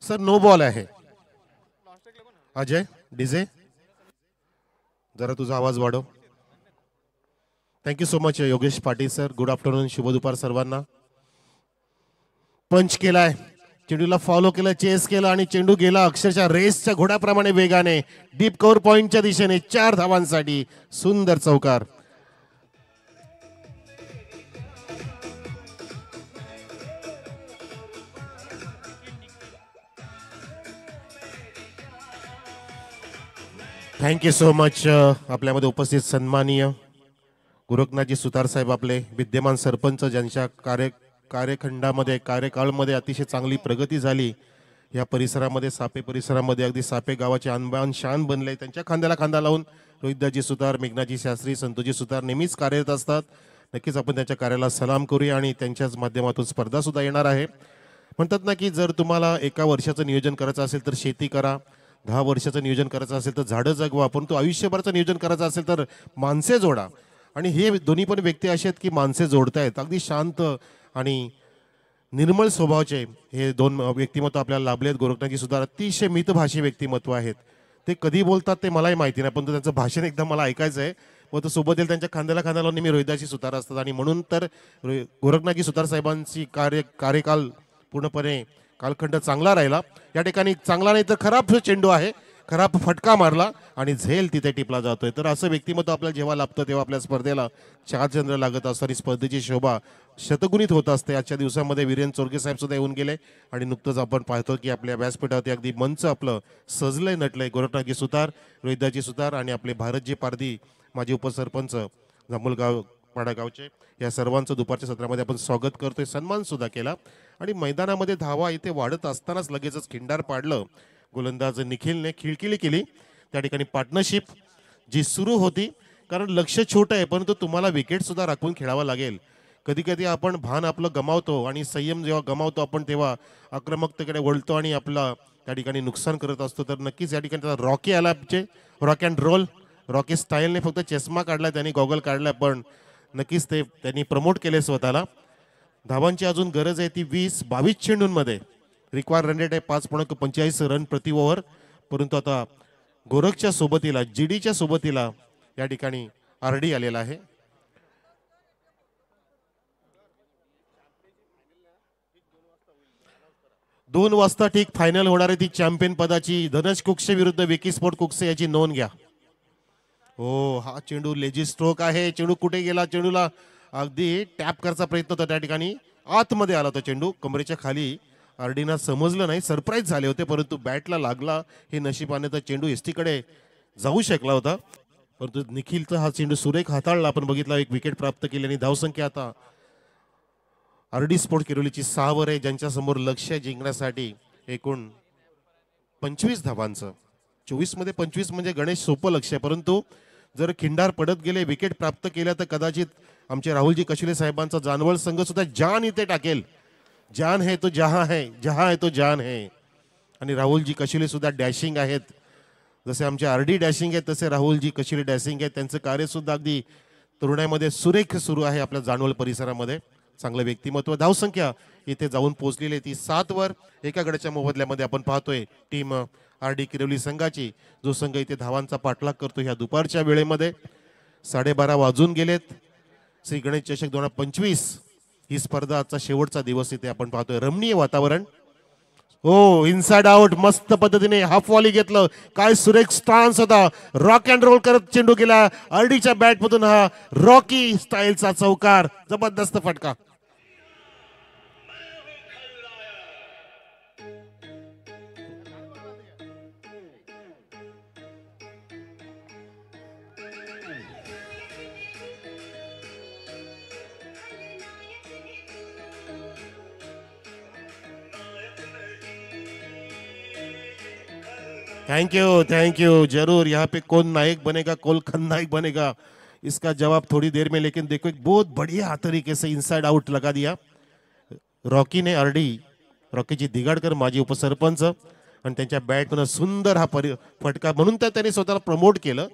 सर नो बॉल आहे. अजय डीजे जरा तुझा आवाज वाढव. Thank you so much Yogesh Patil sir. Good afternoon, शुभ दुपार सर्वांना. पंच केलाय, चेंडूला फॉलो केलं, चेस केलं आणि चेंडू गेला अक्षरशः रेसच्या घोड्याप्रमाणे वेगाने डीप कव्हर पॉइंटच्या दिशेने 4 धावांसाठी. सुंदर चौकार. Thank you so much. आपल्यामध्ये उपस्थित सन्माननीय गोरखनाथजी सुतार साहेब, आपले विद्यमान सरपंच, ज्यांच्या कार्यखंडामध्ये कार्यकाळमध्ये अतिशय चांगली प्रगती झाली. या परिसरामध्ये सापे परिसरामध्ये अगदी सापे गावाचे अनबान शान बनले. त्यांच्या खांद्याला खांदा लावून रोहितदाजी सुतार, मेघनाजी शास्त्री, संतोजी सुतार नेहमीच कार्यरत असतात. नक्कीच आपण त्यांच्या कार्याला सलाम करूया आणि त्यांच्याच माध्यमातून स्पर्धा सुद्धा येणार आहे. म्हणतात ना की जर तुम्हाला एका वर्षाचं नियोजन करायचं असेल तर शेती करा, 10 वर्षाचं नियोजन करायचं असेल तर झाडं जगवा, परंतु आयुष्यभराचं नियोजन करायचं असेल तर माणसे जोडा. आणि हे दोन्ही पण व्यक्ती असे आहेत की माणसे जोडतायत. अगदी शांत आणि निर्मळ स्वभावाचे हे 2 व्यक्तिमत्व आपल्याला लाभले आहेत. गोरखनाथजी सुद्धा अतिशय मितभाषी व्यक्तिमत्व आहेत. ते कधी बोलतात ते मलाही माहिती नाही, पण त्यांचं भाषण एकदम मला ऐकायचं आहे. व तो सोबत त्यांच्या खांद्याला खांदा लावून नेहमी रोहिदाजी सुतार असतात. आणि म्हणून तर गोरखनाथजी सुतार साहेबांची कार्यकाल पूर्णपणे कालखंड चांगला राहिला. या ठिकाणी चांगला नाही तर खराब चेंडू आहे, खराब फटका मारला आणि झेल तिथे टिपला जातोय. तर असं व्यक्तिमत्व आपल्याला जेव्हा लाभतं तेव्हा आपल्या स्पर्धेला 4 चंद्र लागत असतं आणि स्पर्धेची शोभा शतगुणित होत असते. आजच्या दिवसामध्ये वीरेन चोरगे साहेब सुद्धा येऊन गेले आणि नुकतंच आपण पाहतो की आपल्या व्यासपीठावरती अगदी मंच आपलं सजलंय, नटलंय. गोरखनाथजी सुतार, रोहितदाजी सुतार आणि आपले भारतजी पारधी, माजी उपसरपंच जांभूलगाव पाडा गावचे, या सर्वांचं दुपारच्या सत्रामध्ये आपण स्वागत करतोय. सन्मान सुद्धा केला आणि मैदानामध्ये धावा इथे वाढत असतानाच लगेचच खिंडार पाडलं. गोलंदाज निखिलने खिळखिली केली. त्या ठिकाणी पार्टनरशिप जी सुरू होती, कारण लक्ष छोटं आहे परंतु तुम्हाला विकेट सुद्धा राखून खेळावं लागेल. कधी कधी आपण भान आपलं गमावतो आणि संयम जेव्हा गमावतो आपण तेव्हा आक्रमकतेकडे वळतो आणि आपला त्या ठिकाणी नुकसान करत असतो. तर नक्कीच या ठिकाणी रॉकी आला, रॉक अँड रोल रॉकी स्टाईलने फक्त चष्मा काढला, त्यांनी गॉगल काढला, पण नक्कीच ते त्यांनी प्रमोट केले स्वतःला. धावांची अजून गरज आहे ती 20-22 चेंडूंमध्ये. रिक्वायर रन रेट आहे 5.45 रन प्रति ओव्हर. परंतु आता गोरखच्या सोबतीला, GDच्या सोबतीला या ठिकाणी RD आलेला आहे. दोन वाजता ठीक फायनल होणार आहे ती चॅम्पियन पदाची. धनज कुक्षे विरुद्ध विकी स्पोर्ट कुक्षे, याची नोंद घ्या. हो, हा चेंडू लेजी स्ट्रोक आहे. चेंडू कुठे गेला? चेंडूला अगदी टॅप करायचा प्रयत्न होता, त्या ठिकाणी आतमध्ये आला होता चेंडू. कमरेच्या खाली RDना समजलं नाही, सरप्राईज झाले होते, परंतु बॅटला लागला. हे नशिबाने तर चेंडू एसटीकडे जाऊ शकला होता, परंतु निखिलचा हा चेंडू सुरेख हाताळला. आपण बघितला, एक विकेट प्राप्त केली आणि धावसंख्या आता RD स्पोर्ट किरोलीची 6 वर आहे, ज्यांच्या समोर लक्ष जिंकण्यासाठी एकूण 25 धावांचं. 24 मध्ये 25 म्हणजे गणेश सोपं लक्ष आहे, परंतु जर खिंडार पडत गेले, विकेट प्राप्त केल्या तर कदाचित आमचे राहुलजी कशिले साहेबांचा जानवळ संघ सुद्धा जान इथे टाकेल. जान है तो जहां है, जहां है तो जान है. आणि राहुलजी कशिले सुद्धा डॅशिंग आहेत. जसे आमचे RD डॅशिंग आहेत तसे राहुलजी कशिले डॅशिंग आहेत. त्यांचं कार्य सुद्धा अगदी तरुणाईमध्ये सुरेख सुरू आहे आपल्या जानवल परिसरामध्ये. चांगलं व्यक्तिमत्व. धावसंख्या इथे जाऊन पोहोचलेली आहे ती 7 वर. एका गडाच्या मोबदल्यामध्ये आपण पाहतोय टीम RD किरोली संघाची, जो संघ इथे धावांचा पाठलाग करतो ह्या दुपारच्या वेळेमध्ये. 12:30 वाजून गेलेत. श्री गणेश चषक 2025 ही स्पर्धा आजचा शेवटचा दिवस इथे आपण पाहतोय. रमणीय वातावरण, हो, इनसाइड आउट मस्त पद्धतीने हाफ वॉली घेतलं. काय सुरेख स्टान्स होता. रॉक अँड रोल करत चेंडू गेला अर्डीच्या बॅट मधून. हा रॉकी स्टाईलचा चौकार, जबरदस्त फटका. थैंक यू जरूर. यहाँ पे कौन नायक बनेगा कौन खलनायक बनेगा इसका जवाब थोड़ी देर में. लेकिन देखो एक बहुत बढ़िया तरीके से इनसाइड आउट लगा दिया रॉकी ने. रॉकीची दिगाडकर माजी उपसरपंच आणि त्यांच्या बॅटमधून सुंदर हा फटका. म्हणून त्यांनी स्वतःला प्रमोट केलं.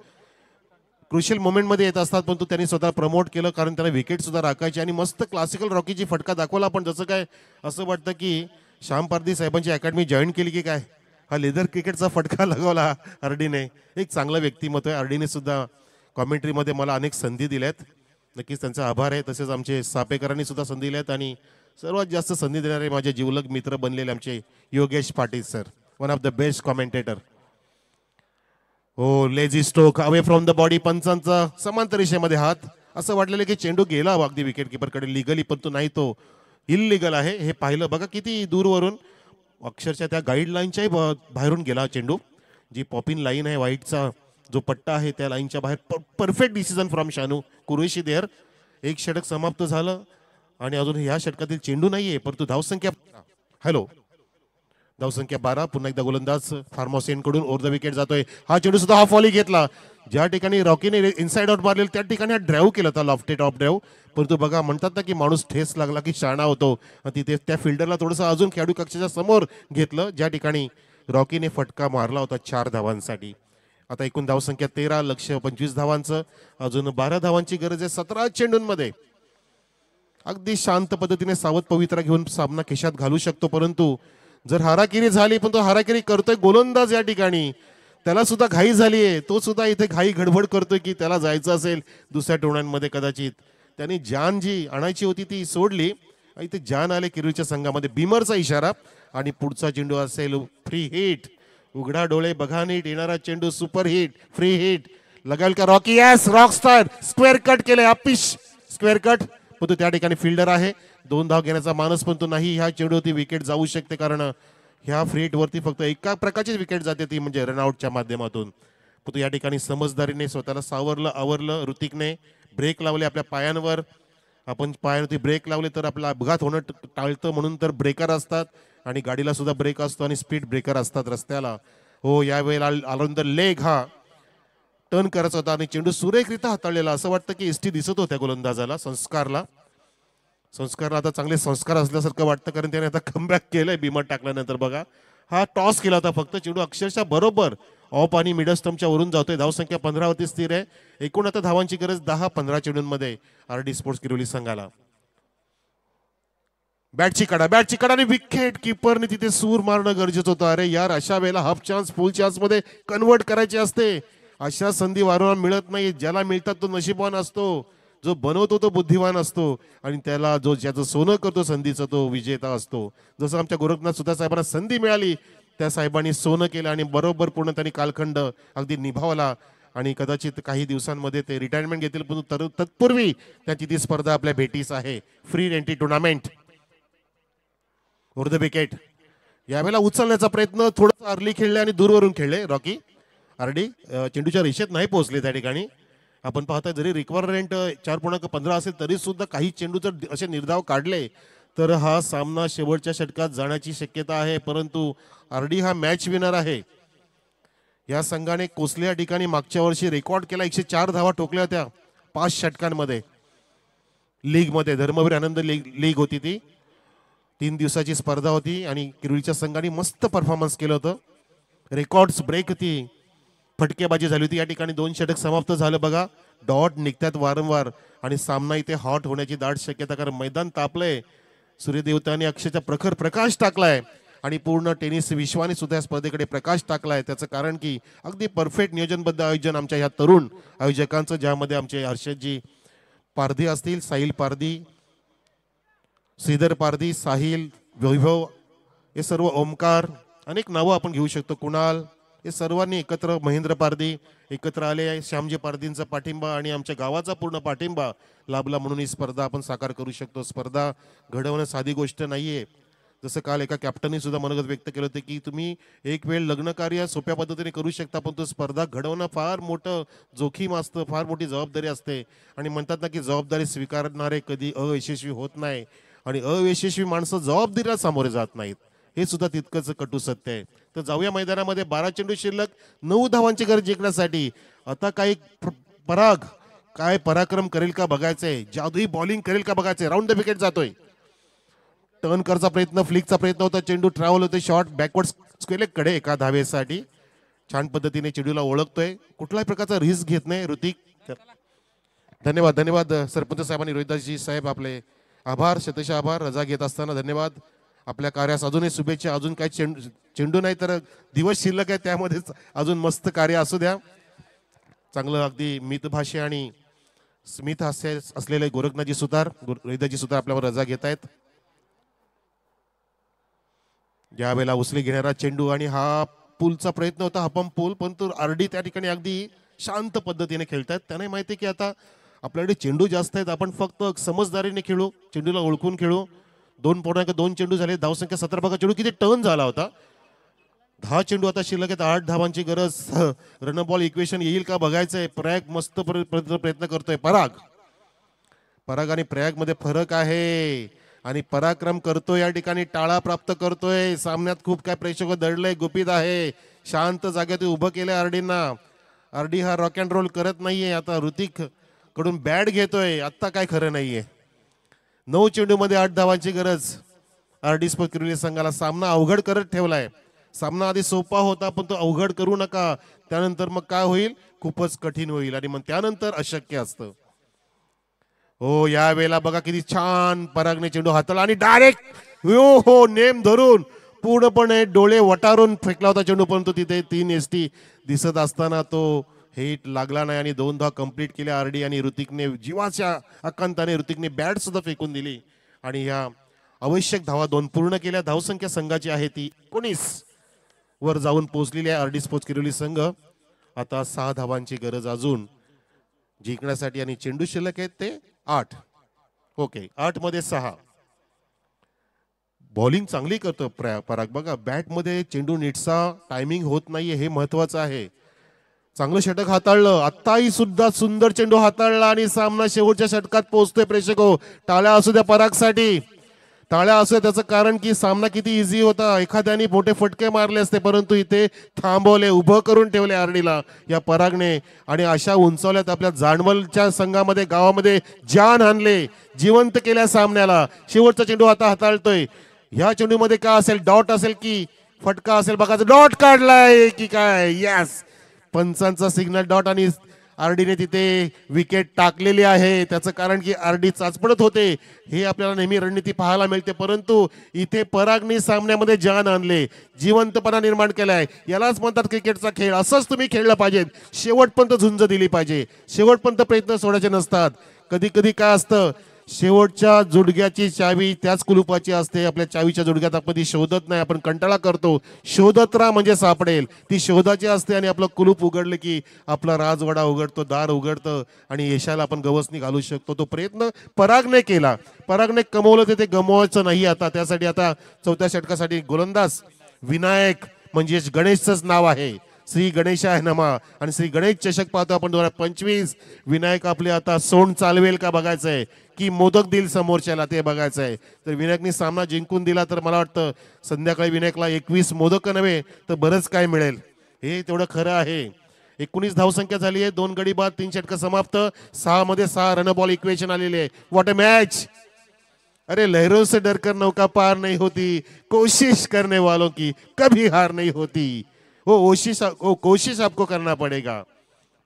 क्रुशियल मोमेंट मध्ये येत असतात पण त्यांनी स्वतःला प्रमोट केलं कारण त्याला विकेट सुद्धा राखायची. आणि मस्त क्लासिकल रॉकीची फटका दाखवला. पण जसं काय असं वाटतं की श्याम पारधी साहेबांची अकॅडमी जॉईन केली की काय. हा लेदर क्रिकेटचा फटका लगावला आरडीने. एक चांगलं व्यक्तिमत्व आहे. आरडीने सुद्धा कॉमेंट्रीमध्ये मला अनेक संधी दिल्यात. नक्कीच त्यांचा आभार आहे. तसेच आमचे सापेकरांनी सुद्धा संधी दिल्यात. आणि सर्वात जास्त संधी देणारे माझे जिवलग मित्र बनलेले आमचे Yogesh Patil sir, one of the best commentator. हो, lazy stroke away from the body. पंचांचा समांतर रेषेमध्ये हात. असं वाटलेलं की चेंडू गेला अगदी विकेट किपरकडे लिगली, पण तो नाही, तो इल्लीगल आहे. हे पाहिलं बघा किती दूरवरून. अक्षरशः त्या गाईडलाईनच्याही बाहेरून गेला चेंडू. जी पॉपिन लाईन आहे व्हाईटचा जो पट्टा आहे त्या लाईनच्या बाहेर. Perfect decision from Shanu Qureshi there. एक षटक समाप्त झालं आणि अजून ह्या षटकातील चेंडू नाहीये परंतु धावसंख्या धावसंख्या 12. पुन्हा एकदा गोलंदाज फार्मोसेन कडून ओव्हर द विकेट जातोय. हा चेंडू सुद्धा हाफ व्हॉली घेतला. ज्या ठिकाणी रॉकीने इनसाइड आउट मारलेलं त्या ठिकाणी हा ड्राईव्ह केला होता, लॉफ्टेड ऑफ ड्राईव्ह. परंतु बघा म्हणतात ना की माणूस ठेस लागला की शाणा होतो. तिथे त्या फिल्डरला थोडंसं अजून खेळाडू कक्षाच्या समोर घेतलं ज्या ठिकाणी रॉकीने फटका मारला होता 4 धावांसाठी. आता एकूण धावसंख्या 13, लक्ष्य 25 धावांचं. अजून 12 धावांची गरज आहे 17 चेंडूंमध्ये. अगदी शांत पद्धतीने सावध पवित्रा घेऊन सामना खिशात घालू शकतो. परंतु जर हाराकिरी झाली, पण तो हाराकिरी करतोय गोलंदाज या ठिकाणी. त्याला सुद्धा घाई झालीये. तो सुद्धा इथे घाई गडबड करतोय की त्याला जायचं असेल दुसऱ्या टुर्नामेंटमध्ये. कदाचित त्यांनी जान जी आणायची होती ती सोडली. इथे जान आले किरीच्या संघामध्ये. बीमरचा इशारा आणि पुढचा चेंडू असेल फ्री हिट. उघडा डोळे बघा नीट. येणारा चेंडू सुपर हिट, फ्री हिट लगाल का Rocky. Yes, Rockstar square cut केले. Uppish square cut. पण तो त्या ठिकाणी फिल्डर आहे. 2 धाव घेण्याचा मानस पण तो नाही. ह्या चेंडूवरती विकेट जाऊ शकते कारण ह्या फ्री हिट वरती फक्त एका प्रकारचीच विकेट जाते ती म्हणजे रनआउटच्या माध्यमातून. पण तो या ठिकाणी समजदारीने स्वतःला सावरलं आवरलं. ऋतिकने ब्रेक लावले आपल्या पायांवर. आपण पायावरती ब्रेक लावले तर आपला अपघात होणं टाळतं म्हणून तर ब्रेकर असतात आणि गाडीला सुद्धा ब्रेक असतो आणि स्पीड ब्रेकर असतात रस्त्याला. हो, यावेळेला अराउंड द लेग हा टर्न करायचा होता आणि चेंडू सुरेखरित्या हाताळलेला. असं वाटतं की एसटी दिसत होत्या गोलंदाजाला. संस्कारला आता चांगले संस्कार असल्यासारखं वाटतं कारण त्याने आता कमबॅक केलंय बीमर टाकल्यानंतर. बघा हा टॉस केला होता फक्त. चेंडू अक्षरशः बरोबर ऑफ आणि मिडल स्टंपच्या वरून जातोय. धावसंख्या 15 वरती स्थिर आहे. एकूण आता धावांची गरज 10-15 चेंडूंमध्ये आरडी स्पोर्ट्स किरोली संघाला. बॅटची कडा आणि विकेट. किपरने तिथे सूर मारणं गरजेचं होतं. अरे यार, अशा वेळेला हाफ चान्स फुल चान्स मध्ये कन्वर्ट करायचे असते. अशा संधी वारंवार मिळत नाही. ज्याला मिळतात तो नशीबवान असतो. जो बनवतो तो बुद्धिमान असतो आणि त्याला जो ज्याचं सोनं करतो संधीचं तो विजेता असतो. जसं आमच्या गोरखनाथ सुद्धा साहेबांना संधी मिळाली त्या साहेबांनी सोनं केलं आणि बरोबर पूर्ण त्यांनी कालखंड अगदी निभावला. आणि कदाचित काही दिवसांमध्ये ते रिटायरमेंट घेतील पण तत्पूर्वी त्याची ती स्पर्धा आपल्या भेटीस आहे. Free entry tournament over the wicket. यावेळेला उचलण्याचा प्रयत्न थोडं अर्ली खेळले आणि दूरवरून खेळले रॉकी. आरडी चेंडूच्या रेषेत नाही पोहोचले त्या ठिकाणी. आपण पाहताय जरी रिक्वायरमेंट 4.15 असेल तरी सुद्धा काही चेंडू जर असे निर्धाव काढले तर हा सामना शेवटच्या षटकात जाण्याची शक्यता आहे. परंतु आरडी हा मॅच विनर आहे. या संघाने कोसले या ठिकाणी मागच्या वर्षी रेकॉर्ड केला. 104 धावा ठोकल्या होत्या 5 षटकांमध्ये. लीग मध्ये धर्मवीर आनंद लीग होती ती. 3 दिवसाची स्पर्धा होती आणि किरोलीच्या संघाने मस्त परफॉर्मन्स केलं होतं. रेकॉर्ड्स ब्रेक होती. फटकेबाजी झाली होती. या ठिकाणी 2 षटक समाप्त झालं. बघा डॉट निघतात वारंवार आणि सामना इथे हॉट होण्याची दाट शक्यता कारण मैदान तापलंय. सूर्यदेवताने अक्षरशः प्रखर प्रकाश टाकलाय आणि पूर्ण टेनिस विश्वाने सुद्धा या स्पर्धेकडे प्रकाश टाकलाय. त्याचं कारण की अगदी परफेक्ट नियोजनबद्ध आयोजन आमच्या ह्या तरुण आयोजकांचं, ज्यामध्ये आमचे हर्षदजी पारधी असतील, साहिल पारधी, श्रीधर पारधी, साहिल, वैभव हे सर्व ओमकार, अनेक नावं आपण घेऊ शकतो, कुणाल, हे सर्वांनी एकत्र, महेंद्र पारधी एकत्र आले आहे. श्यामजी पारधींचा पाठिंबा आणि आमच्या गावाचा पूर्ण पाठिंबा लाभला म्हणून ही स्पर्धा आपण साकार करू शकतो. स्पर्धा घडवणं साधी गोष्ट नाहीये. जसं काल एका कॅप्टननी सुद्धा मनोगत व्यक्त केलं होतं की तुम्ही एक वेळ लग्न कार्य सोप्या पद्धतीने करू शकता, पण तो स्पर्धा घडवणं फार मोठं जोखीम असतं, फार मोठी जबाबदारी असते. आणि म्हणतात ना की जबाबदारी स्वीकारणारे कधी अयशस्वी होत नाही आणि अयशस्वी माणसं जबाबदारीला सामोरे जात नाहीत, हे सुद्धा तितकंच कटू सत्य आहे. तर जाऊया मैदानामध्ये. 12 चेंडू शिल्लक, 9 धावांची गरज जिंकण्यासाठी. आता काही पराग काय पराक्रम करेल का बघायचंय, जादुई बॉलिंग करेल का बघायचंय. राऊंड द विकेट जातोय, टर्न करचा प्रयत्न, फ्लिकचा प्रयत्न होता, चेंडू ट्रॅव्हल होते, शॉर्ट बॅकवर्ड स्क्वेअर कडे एका धावेसाठी. छान पद्धतीने चेंडूला ओळखतोय, कुठल्याही प्रकारचा रिस्क घेत नाही ऋतिक. धन्यवाद धन्यवाद सरपंच साहेबांनी, रोहिदासजी साहेब आपले आभार, शतश आभार. रजा घेत असताना धन्यवाद. आपल्या कार्यास अजूनही शुभेच्छा. अजून काही चेंडू नाही तर दिवस शिल्लक आहे, त्यामध्येच अजून मस्त कार्य असू द्या. चांगलं अगदी मितभाषी आणि स्मित हास्य असलेले गोरखनाथजी सुतार, रोहिदासजी सुतार आपल्यावर रजा घेत आहेत. ज्यावेळेला उचली घेणारा चेंडू आणि हा पूलचा प्रयत्न होता, हा पंप पूल, पण तो आरडी त्या ठिकाणी अगदी शांत पद्धतीने खेळतात. त्यांना माहिती आहे की आता आपल्याकडे चेंडू जास्त आहेत, आपण फक्त समजदारीने खेळू, चेंडूला ओळखून खेळू. 2.2 चेंडू झाले, धावसंख्या 17. बघा चेंडू किती टर्न झाला होता. 10 चेंडू आता शिल्लक आहेत, 8 धावांची गरज. रन बॉल इक्वेशन येईल का बघायचंय. प्रयाग मस्त प्रयत्न करतोय. पराग आणि प्रयाग मध्ये फरक आहे आणि पराक्रम करतोय या ठिकाणी, टाळा प्राप्त करतोय. सामन्यात खूप काय प्रेक्षक दडलंय, गुपित आहे. शांत जागेत उभं केलंय आरडींना. आरडी हा रॉक अँड रोल करत नाहीये. आता ऋतिक कडून बॅट घेतोय, आता काय खरं नाहीये. 9 चेंडू मध्ये 8 धावांची गरज. आरडी स्पोर्ट्स किरोली संघाला सामना अवघड करत ठेवलाय. सामना आधी सोपा होता, पण तो अवघड करू नका, त्यानंतर मग काय होईल, खूपच कठीण होईल आणि मग त्यानंतर अशक्य असतं. हो, या वेळेला बघा किती छान परागने चेंडू हाताला आणि डायरेक्ट हो नेम धरून पूर्णपणे डोळे वटारून फेकला होता चेंडू, परंतु तिथे 3 एसटी दिसत असताना तो हिट लागला नाही आणि 2 धावा कंप्लीट केल्या आरडी. आणि ऋतिकने जीवाच्या आकांताने ऋतिकने बॅट सुद्धा फेकून दिली आणि ह्या आवश्यक धावा 2 पूर्ण केल्या. धावसंख्या संघाची आहे ती 19 वर जाऊन पोहोचलेली आहे आरडी स्पोर्ट्स किरोली संघ. आता 6 धावांची गरज अजून जिंकण्यासाठी आणि चेंडू शिल्लक आहेत ते 8. ओके, 8 मध्ये 6. बॉलिंग चांगली करतो पराग. बघा बॅट मध्ये चेंडू नीटसा टायमिंग होत नाहीये, हे महत्वाचं आहे. चांगलं षटक हाताळलं, आत्ताही सुद्धा सुंदर चेंडू हाताळला आणि सामना शेवटच्या षटकात पोहोचतोय. प्रेक्षक हो, टाळ्या असू द्या परागसाठी, टाळ्या असू द्या. त्याचं कारण की सामना किती इझी होता, एखाद्याने मोठे फटके मारले असते, परंतु इथे थांबवले, उभं करून ठेवले आरडीला या परागने. आणि अशा उंचावल्यात आपल्या जाणवलच्या संघामध्ये, गावामध्ये जान आणले, जिवंत केल्या सामन्याला. शेवटचा चेंडू आता हाताळतोय. ह्या चेंडूमध्ये काय असेल, डॉट असेल की फटका असेल बघायचं. डॉट काढलाय की काय, यस, पंचांचा सिग्नल डॉट आणि आरडीने तिथे विकेट टाकलेली आहे. त्याचं कारण की आरडी चाचपडत होते, हे आपल्याला नेहमी रणनीती पाहायला मिळते, परंतु इथे परागने सामन्यामध्ये जान आणले, जिवंतपणा निर्माण केलाय. यालाच म्हणतात क्रिकेटचा खेळ. असंच तुम्ही खेळलं पाहिजे, शेवटपर्यंत झुंज दिली पाहिजे, शेवटपर्यंत प्रयत्न सोडायचे नसतात. कधी कधी काय असतं, शेवटच्या जुडग्याची चावी त्याच कुलुपाची असते. आपल्या चावीच्या जुडग्यात आपण ती शोधत नाही, आपण कंटाळा करतो. शोधत राहा म्हणजे सापडेल, ती शोधाची असते. आणि आपलं कुलूप उघडलं की आपला राजवाडा उघडतो, दार उघडतं आणि यशाला आपण गवसणी घालू शकतो. तो प्रयत्न परागने केला, परागने कमवलं, ते गमवायचं नाही. आता त्यासाठी आता 4थ्या षटकासाठी गोलंदाज विनायक म्हणजे गणेशचंच नाव आहे, श्री गणेशाय नमा. आणि श्री गणेश चषक पाहतो आपण 2025. विनायक आपले आता सोंड चालवेल का बघायचंय की मोदक देईल समोरच्याला, ते बघायचंय. तर विनायकने सामना जिंकून दिला तर मला वाटतं संध्याकाळी विनायकला 21 मोदक नव्हे तर बरंच काय मिळेल, हे तेवढं खरं आहे. 19 धावसंख्या झाली आहे, 2 गडी बाद, 3 षटक समाप्त. 6 मध्ये 6 रन बॉल इक्वेशन आलेले आहे. What a match. अरे लहरों से डरकर नौका पार नहीं होती, कोशिश करने वालों की कभी हार नहीं होती. वो कोशिश आपको करना पड़ेगा.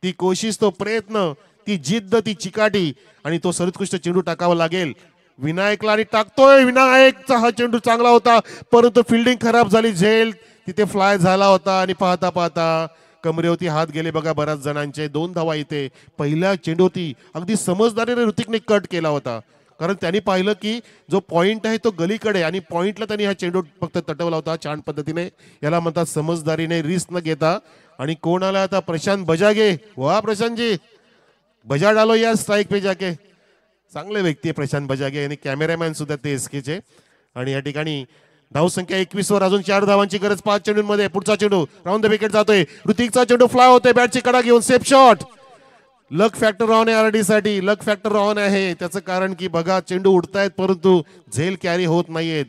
ती कोशिश, तो प्रयत्न, ती जिद्द, ती चिकाटी आणि तो सर्वोत्कृष्ट चेंडू टाकावा लागेल विनायकला. आणि टाकतोय विनायकचा. हा चेंडू चांगला होता, परंतु फिल्डिंग खराब झाली, झेल तिथे फ्लाय झाला होता आणि पाहता पाहता कमरेवरती हात गेले बघा बऱ्याच जणांचे. 2 धावा इथे पहिल्या चेंडूवरती अगदी समजदारीने ऋतिकने कट केला होता. कारण त्यांनी पाहिलं की जो पॉइंट आहे तो गलीकडे आणि पॉइंटला त्यांनी हा चेंडू फक्त तटवला होता छान पद्धतीने. याला म्हणतात समजदारीने रिस्क न घेता. आणि कोण आला आता? प्रशांत बजागे. वा प्रशांत जी, बजा डालो या स्ट्राइक पे जाके. चांगले व्यक्ती आहे प्रशांत बजागे आणि कॅमेरामॅन सुद्धा ते एसकेचे. आणि या ठिकाणी धावसंख्या 21 वर अजून 4 धावांची गरज 5 चेंडूंमध्ये. पुढचा चेंडू राऊंड द विकेट जातोय. ऋतिकचा चेंडू फ्लाय होतोय बॅटची कडा घेऊन. Safe shot. Luck factor on आहे आरडी साठी. लक फॅक्टर ऑन आहे. त्याचं कारण की बघा चेंडू उडतायत परंतु झेल कॅरी होत नाहीयेत,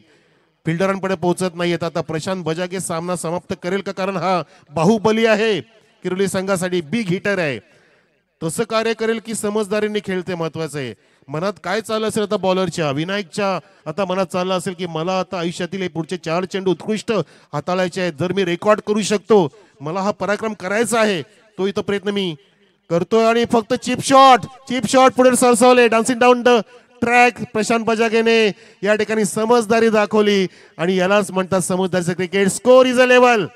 फिल्डरांकडे पोहोचत नाहीयेत. आता प्रशांत बजागे सामना समाप्त करेल का? कारण हा बाहुबली आहे किरोली संघासाठी, बिग हिटर आहे. तसं कार्य करेल की समजदारीने खेळते, महत्वाचं आहे. मनात काय चाललं असेल आता बॉलरच्या, विनायकच्या आता मनात चाललं असेल की मला आता आयुष्यातील हे पुढचे 4 चेंडू उत्कृष्ट हाताळायचे आहेत. जर मी रेकॉर्ड करू शकतो, मला हा पराक्रम करायचा आहे, तो इथं प्रयत्न मी करतोय. आणि फक्त चिप शॉट पुढे सरसावले. Dancing down the track Prashant बजागेने या ठिकाणी समजदारी दाखवली आणि यालाच म्हणतात समजदारीचं cricket. Score is a level.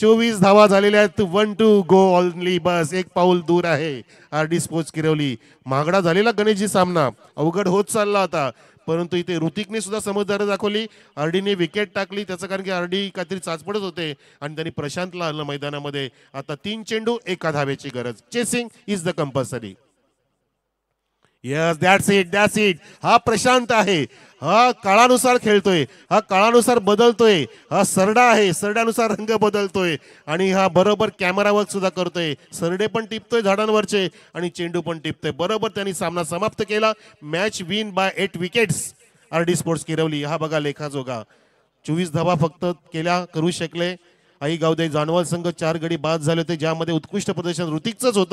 24 धावा झालेल्या आहेत. 1-2 गो ऑनली. बस एक पाऊल दूर आहे आरडी स्पोर्ट्स किरवली. महागडा झालेला गणेशजी सामना अवघड होत चालला होता, परंतु इथे ऋतिकने सुद्धा समजदारी दाखवली. आरडीने विकेट टाकली. त्याचं कारण की आरडी काहीतरी चाचपडत होते आणि त्यांनी प्रशांतला आणलं मैदानामध्ये. आता 3 चेंडू 1 धावेची गरज. Chasing is the compulsory. Yes, that's it. हा प्रशांत आहे. हा काळानुसार खेळतोय, हा काळानुसार बदलतोय, हा सरडा आहे, सरड्यानुसार रंग बदलतोय आणि हा बरोबर कॅमेरा वर्क सुद्धा करतोय. सरडे पण टिपतोय झाडांवरचे आणि चेंडू पण टिपतोय. बरोबर त्यांनी सामना समाप्त केला. Match win by 8 wickets RD sports किरवली. हा बघा लेखाजोगा. 24 धावा फक्त करू शकले. आई गावदे जानवल संघ 4 गडी बाद झाले होते, ज्यामध्ये उत्कृष्ट प्रदर्शन ऋतिकचंच होतं.